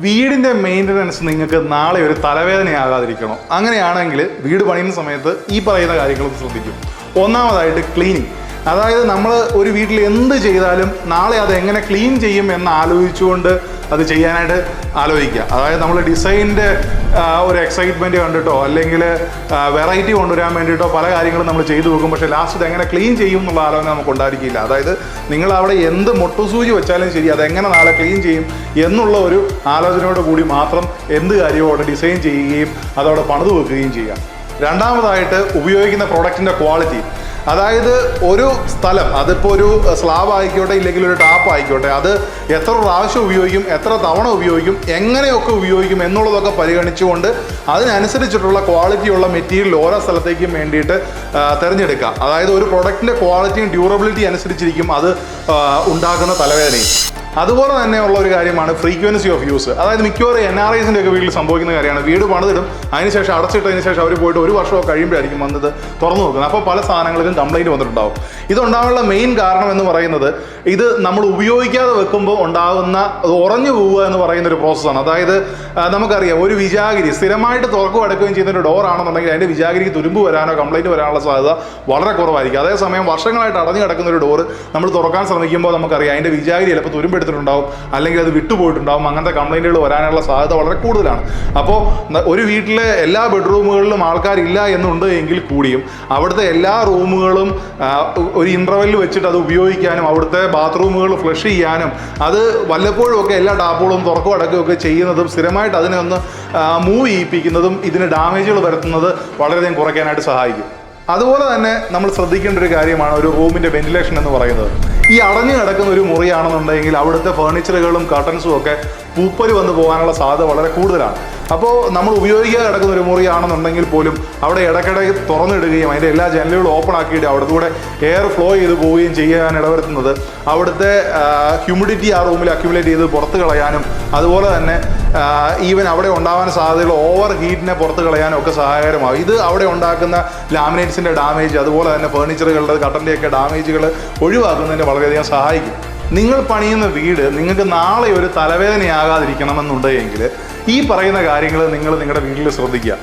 വീടിൻ്റെ മെയിൻ്റനൻസ് നിങ്ങൾക്ക് നാളെ ഒരു തലവേദനയാകാതിരിക്കണം. അങ്ങനെയാണെങ്കിൽ വീട് പണിയുന്ന സമയത്ത് ഈ പറയുന്ന കാര്യങ്ങളൊക്കെ ശ്രദ്ധിക്കും. ഒന്നാമതായിട്ട് ക്ലീനിങ്. അതായത് നമ്മൾ ഒരു വീട്ടിൽ എന്ത് ചെയ്താലും നാളെ അത് എങ്ങനെ ക്ലീൻ ചെയ്യും എന്ന് ആലോചിച്ചുകൊണ്ട് അത് ചെയ്യാനായിട്ട് ആലോചിക്കുക. അതായത് നമ്മൾ ഡിസൈനിൻ്റെ ഒരു എക്സൈറ്റ്മെൻറ്റ് കണ്ടിട്ടോ അല്ലെങ്കിൽ വെറൈറ്റി കൊണ്ടുവരാൻ വേണ്ടിയിട്ടോ പല കാര്യങ്ങളും നമ്മൾ ചെയ്തു വെക്കും. പക്ഷേ ലാസ്റ്റ് ഇത് എങ്ങനെ ക്ലീൻ ചെയ്യും എന്നുള്ള ആലോചന നമുക്ക് ഉണ്ടായിരിക്കില്ല. അതായത് നിങ്ങൾ അവിടെ എന്ത് മൊട്ടുസൂചി വെച്ചാലും ശരി അതെങ്ങനെ നാളെ ക്ലീൻ ചെയ്യും എന്നുള്ള ഒരു ആലോചനയോട് കൂടി മാത്രം എന്ത് കാര്യവും അവിടെ ഡിസൈൻ ചെയ്യുകയും അതവിടെ പണിത് വെക്കുകയും ചെയ്യുക. രണ്ടാമതായിട്ട് ഉപയോഗിക്കുന്ന പ്രോഡക്റ്റിൻ്റെ ക്വാളിറ്റി. അതായത് ഒരു സ്ഥലം, അതിപ്പോൾ ഒരു സ്ലാബ് ആയിക്കോട്ടെ ഇല്ലെങ്കിൽ ഒരു ടാപ്പ് ആയിക്കോട്ടെ, അത് എത്ര പ്രാവശ്യം ഉപയോഗിക്കും, എത്ര തവണ ഉപയോഗിക്കും, എങ്ങനെയൊക്കെ ഉപയോഗിക്കും എന്നുള്ളതൊക്കെ പരിഗണിച്ചുകൊണ്ട് അതിനനുസരിച്ചിട്ടുള്ള ക്വാളിറ്റിയുള്ള മെറ്റീരിയൽ ഓരോ സ്ഥലത്തേക്കും വേണ്ടിയിട്ട് തിരഞ്ഞെടുക്കുക. അതായത് ഒരു പ്രൊഡക്റ്റിൻ്റെ ക്വാളിറ്റിയും ഡ്യൂറബിലിറ്റി അനുസരിച്ചിരിക്കും അത് ഉണ്ടാക്കുന്ന തലവേദനയും. അതുപോലെ തന്നെയുള്ള ഒരു കാര്യമാണ് ഫ്രീക്വൻസി ഓഫ് യൂസ്. അതായത് മിക്കവാറും NRIസിൻ്റെ ഒക്കെ വീട്ടിൽ സംഭവിക്കുന്ന കാര്യമാണ്. വീട് പണിതിടും, അതിനുശേഷം അടച്ചിട്ടതിന് ശേഷം അവർ പോയിട്ട് ഒരു വർഷമൊക്കെ കഴിയുമ്പോഴായിരിക്കും വന്നത് തുറന്നു നോക്കുന്നത്. അപ്പോൾ പല സാധനങ്ങൾക്കും കംപ്ലൈൻറ്റ് വന്നിട്ടുണ്ടാവും. ഇതുണ്ടാകാനുള്ള മെയിൻ കാരണം എന്ന് പറയുന്നത് ഇത് നമ്മൾ ഉപയോഗിക്കാതെ വെക്കുമ്പോൾ ഉണ്ടാകുന്ന ഉറഞ്ഞു പോവുക എന്ന് പറയുന്ന ഒരു പ്രോസസ്സാണ്. അതായത് നമുക്കറിയാം ഒരു വിജാഗിരി സ്ഥിരമായിട്ട് തുറക്കുകയും അടക്കുകയും ചെയ്യുന്ന ഒരു ഡോർ ആണെന്നുണ്ടെങ്കിൽ അതിൻ്റെ വിജാഗിരിക്ക് തുരുമ്പ് വരാനോ കംപ്ലൈൻറ്റ് വരാനുള്ള സാധ്യത വളരെ കുറവായിരിക്കും. അതേസമയം വർഷങ്ങളായിട്ട് അടഞ്ഞു കിടക്കുന്ന ഒരു ഡോർ നമ്മൾ തുറക്കാൻ ശ്രമിക്കുമ്പോൾ നമുക്കറിയാം അതിൻ്റെ വിജാഗിരി ചിലപ്പോൾ തുരുമ്പെടുത്തിട്ടുണ്ടാവും അല്ലെങ്കിൽ അത് വിട്ടുപോയിട്ടുണ്ടാവും. അങ്ങനത്തെ കംപ്ലൈൻറ്റുകൾ വരാനുള്ള സാധ്യത വളരെ കൂടുതലാണ്. അപ്പോൾ ഒരു വീട്ടിലെ എല്ലാ ബെഡ്റൂമുകളിലും ആൾക്കാരില്ല എന്നുണ്ട് എങ്കിൽ കൂടിയും അവിടുത്തെ എല്ലാ റൂമുകളും ഒരു ഇൻ്റർവെല്ലിൽ വെച്ചിട്ട് അത് ഉപയോഗിക്കാനും അവിടുത്തെ ബാത്റൂമുകൾ ഫ്ലഷ് ചെയ്യാനും അത് വല്ലപ്പോഴും ഒക്കെ എല്ലാ ടാപ്പുകളും തുറക്കും അടക്കുകയൊക്കെ ചെയ്യുന്നതും സ്ഥിരമായിട്ട് അതിനെ ഒന്ന് മൂവ് ചെയ്യിപ്പിക്കുന്നതും ഇതിന് ഡാമേജുകൾ വരുത്തുന്നത് വളരെയധികം കുറയ്ക്കാനായിട്ട് സഹായിക്കും. അതുപോലെ തന്നെ നമ്മൾ ശ്രദ്ധിക്കേണ്ട ഒരു കാര്യമാണ് ഒരു റൂമിൻ്റെ വെന്റിലേഷൻ എന്ന് പറയുന്നത്. ഈ അടഞ്ഞു കിടക്കുന്ന ഒരു മുറിയാണെന്നുണ്ടെങ്കിൽ അവിടുത്തെ ഫേർണിച്ചറുകളും കർട്ടൻസും ഒക്കെ പൂപ്പൽ വന്ന് പോകാനുള്ള സാധ്യത വളരെ കൂടുതലാണ്. അപ്പോൾ നമ്മൾ ഉപയോഗിക്കാതെ കിടക്കുന്ന ഒരു മുറിയാണെന്നുണ്ടെങ്കിൽ പോലും അവിടെ ഇടയ്ക്കിടെ തുറന്നിടുകയും അതിൻ്റെ എല്ലാ ജനലുകളും ഓപ്പൺ ആക്കിയിട്ട് അവിടുത്തെ കൂടെ എയർ ഫ്ലോ ചെയ്ത് പോവുകയും ചെയ്യാൻ ഇടവരുത്തുന്നത് അവിടുത്തെ ഹ്യൂമിഡിറ്റി ആ റൂമിൽ അക്യുമുലേറ്റ് ചെയ്ത് പുറത്ത് കളയാനും അതുപോലെ തന്നെ ഈവൻ അവിടെ ഉണ്ടാകാൻ സാധ്യതയുള്ള ഓവർ ഹീറ്റിനെ പുറത്ത് കളയാനും ഒക്കെ സഹായകരമാകും. ഇത് അവിടെ ഉണ്ടാക്കുന്ന ലാമിനേറ്റ്സിൻ്റെ ഡാമേജ് അതുപോലെ തന്നെ ഫേർണിച്ചറുകളുടെ കട്ടൻ്റെയൊക്കെ ഡാമേജുകൾ ഒഴിവാക്കുന്നതിന് വളരെയധികം സഹായിക്കും. നിങ്ങൾ പണിയുന്ന വീട് നിങ്ങൾക്ക് നാളെ ഒരു തലവേദനയാകാതിരിക്കണമെന്നുണ്ടെങ്കിൽ ഈ പറയുന്ന കാര്യങ്ങൾ നിങ്ങൾ നിങ്ങളുടെ വീട്ടിൽ ശ്രദ്ധിക്കുക.